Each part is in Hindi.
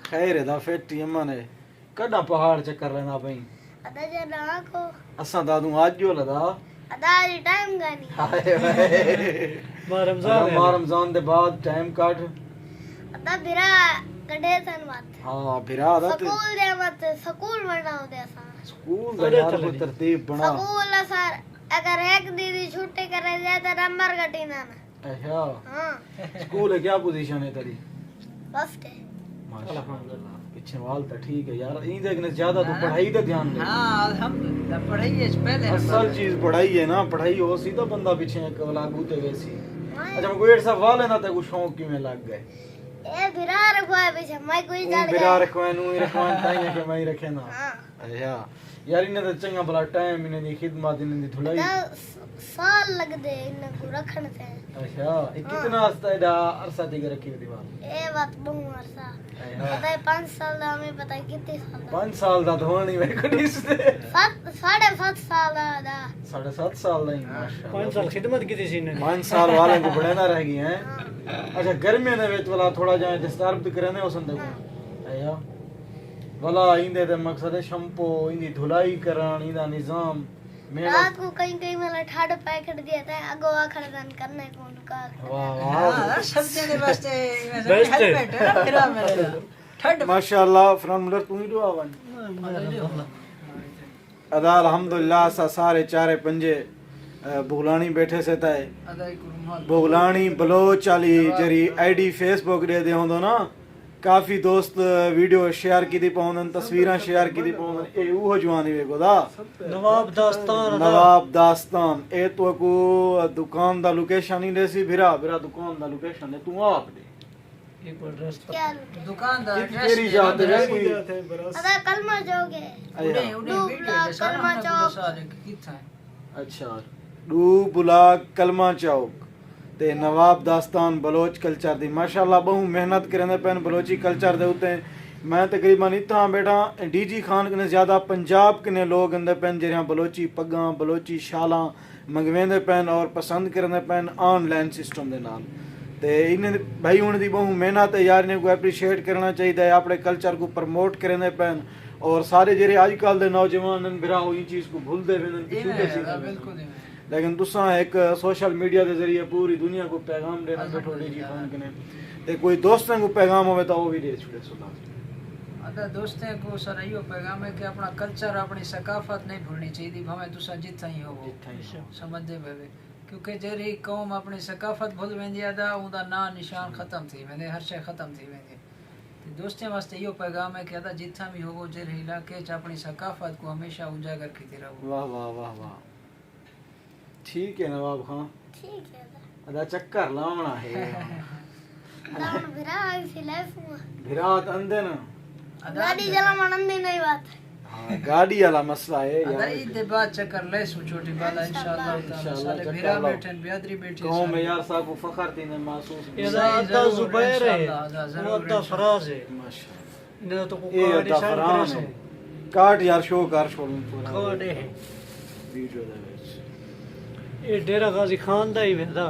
खैर है दा फेटी अम्मा ने कड़ा पहाड़ चक्कर लेना पई अदा जना को असा दादू आज जो लदा अदा टाइम गानी हाय मां रमजान दे बाद टाइम काट अदा बिरा कड़े थन मत हां बिरा दा स्कूल दे मत स्कूल बनाओ दे सा स्कूल दा यार कोई तरतीब बना स्कूल सर अगर एक दीदी छुट्टी करे जाए तो नंबर कटीना ना अच्छा हां स्कूल है क्या पोजीशन है तेरी फर्स्ट है माशाल्लाह पीछे वाल तो ठीक है यार इन देखने ज्यादा तो पढ़ाई पे ध्यान दे हां अल्हम्दुलिल्लाह पढ़ाई है पहले असल चीज पढ़ाई है ना पढ़ाई हो सीधा बंदा पीछे एक लागू ते वैसी अच्छा मैं कोई ऐसा वाल है ना ते कुछ शौक की में लग गए ए बिरा रखवा है पीछे मैं कोई चढ़ बिरा रखवा नु रखवा ताई है कि मैं रखे ना हां अच्छा यार इन्हें तो चंगा भला टाइम इन्हें दी खिदमत इन्हें दी धुलाई साल लग दे इन को रखण से अच्छा ये कितना अरसा दी रखी हुई दीवार ए बात बहु अरसा पता है 5 साल दा हमें पता है कितने साल दा 5 साल दा धोनी वे कड़ी से 7.5 साल दा 7.5 साल नहीं माशाल्लाह 5 साल खिदमत की थी इन्होंने 5 साल वाले को बड़े ना रह गए हैं अच्छा गर्मी में वेच वाला थोड़ा जाए डिस्टर्ब करने हो संदे को आया वाला इंदे दे मकसद है शैम्पू इंदी धुलाई करान इंदा निजाम रात को कहीं कहीं वाला ठाड़ पैकेट दिया था अगो आखड़न करने को उनका वाह वाह सब जने वास्ते हेलमेट है ना फिरा मेरे ठंड माशाल्लाह फ्रॉम मुलर तू ही दो आवन अदा अल्हम्दुलिल्लाह सा सारे चारे पंजे बुगलानी बैठे से ताए अदाई कुरमाल बुगलानी बलोच वाली जरी आईडी फेसबुक दे दे होंदो ना काफी दोस्त वीडियो शेयर की दी पाउंदन तस्वीरां शेयर की दी पाउंदन ए वो जवानी वे गोदा नवाब दास्तान ए तो को दुकान दा लोकेशन ही देसी बिरा दुकान दा लोकेशन है तू आप दे एक एड्रेस क्या दुकानदार तेरी जात है कोई अदा कलमा जोगे उड़े वीडियो के कलमा चौक सारे किथा अच्छा डू बुला कलमा चौक ते नवाब दास्तान बलोच कल्चर दी माशाल्लाह बहु मेहनत करने पैन बलोची कल्चर दे उते मैं तकरीबन इतना बैठा डीजी खान कने ज्यादा पंजाब कने लोग अंदर पैन जेरिया बलोची पग्गां बलोची शालां मंगवेंदे पैन और पसंद करने पैन ऑनलाइन सिस्टम दे नाल ते इन्हें भाई हुन दी बहु मेहनत है यार ने को एप्रीशिएट करना चाहिए अपने कल्चर को प्रमोट करने पैन और सारे जेरे आजकल दे नौजवान बिरा हुई चीज को भूल दे बिल्कुल लेकिन तुसा एक सोशल मीडिया के जरिए पूरी दुनिया को पैगाम देना बैठो डीजी खान कने ते कोई दोस्तों को पैगाम होवे तो वो भी दे छुड़े सुना अदा दोस्तों को सर यो पैगाम है कि अपना कल्चर अपनी सकाफत नहीं भूलनी चाहिए भाਵੇਂ तुसा जिथा ही हो समझदे बेवे क्योंकि जेरी कौम अपनी सकाफत भूल वेंदी अदा उदा ना निशान खत्म थी वेंदे हर शय खत्म थी वेंदी ते दोस्तों वास्ते यो पैगाम है कि अदा जिथा भी हो जेरे इलाके च अपनी सकाफत को हमेशा उजागर कीते रहो वाह वाह वाह वाह ठीक है नवाब खान ठीक है अदा चक्कर लावना है दान बिरा से लाइफ विराट अंदे ना गाड़ी चला मनंदे नहीं बात हां गाड़ी वाला मसला है अदा यार ईद बाद चक्कर ले सु छोटी बाला इंशाल्लाह ताला साले बिरा बैठन बियादरी बैठी कौम में यार साहब को फखर थी ने महसूस अदा जुबैर है अदा फराज है माशाल्लाह इन्हें तो को ये अदा फरान है काट यार शो कर छोड़ूं पूरा कोडे है वीडियो दे विच ये डेरा गाजी खान दा ही वेदा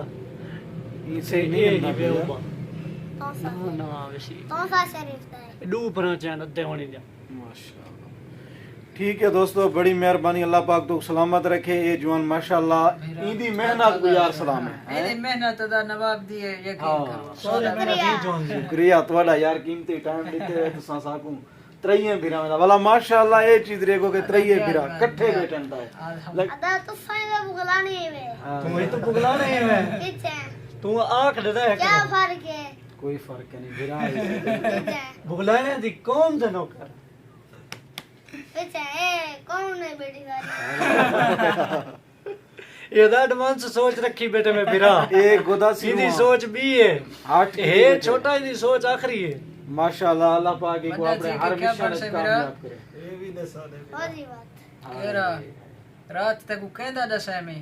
इसे नहीं ना बेउबा तोसा ना वैसी तोसा शरीफ दा है डू परा चान अदे होनी जा माशाल्लाह ठीक है दोस्तों बड़ी मेहरबानी अल्लाह पाक तो सलामत रखे ये जवान माशाल्लाह ईदी मेहनत को यार सलाम है एदी मेहनत अदा नवाब दी है यकीन करो शुक्रिया ਤੁਹਾਡਾ यार कीमती टाइम देते तो साकू त्रैये बिरा में वाला माशाल्लाह ये चीज देखो के त्रैये बिरा इकट्ठे बैठन दा है अदा तो फायदा बुगलानी है तू ही तो बुगला नहीं है पीछे तू आंख देदा है क्या फर्क है कोई फर्क नहीं बिरा पीछे बुगलाने दी कौन से नौकर पीछे ए कौन है बेटी सारी ये दा एडवांस सोच रखी बेटे में बिरा ये गोदा सीधी सोच भी है आठ है छोटा ही सोच आखिरी है माशाल्लाह अल्लाह पाक को अपने हर मिशन में कामयाब करे ये भी दसा दे होजी बात केरा रात तक कहंदा दसा में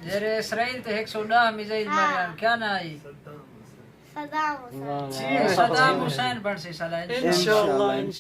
जेरे इसराइल ते 110 मिसाइल मारन क्या ना आई सदाम हुसैन सदाम हुसैन बन से साला इंशाल्लाह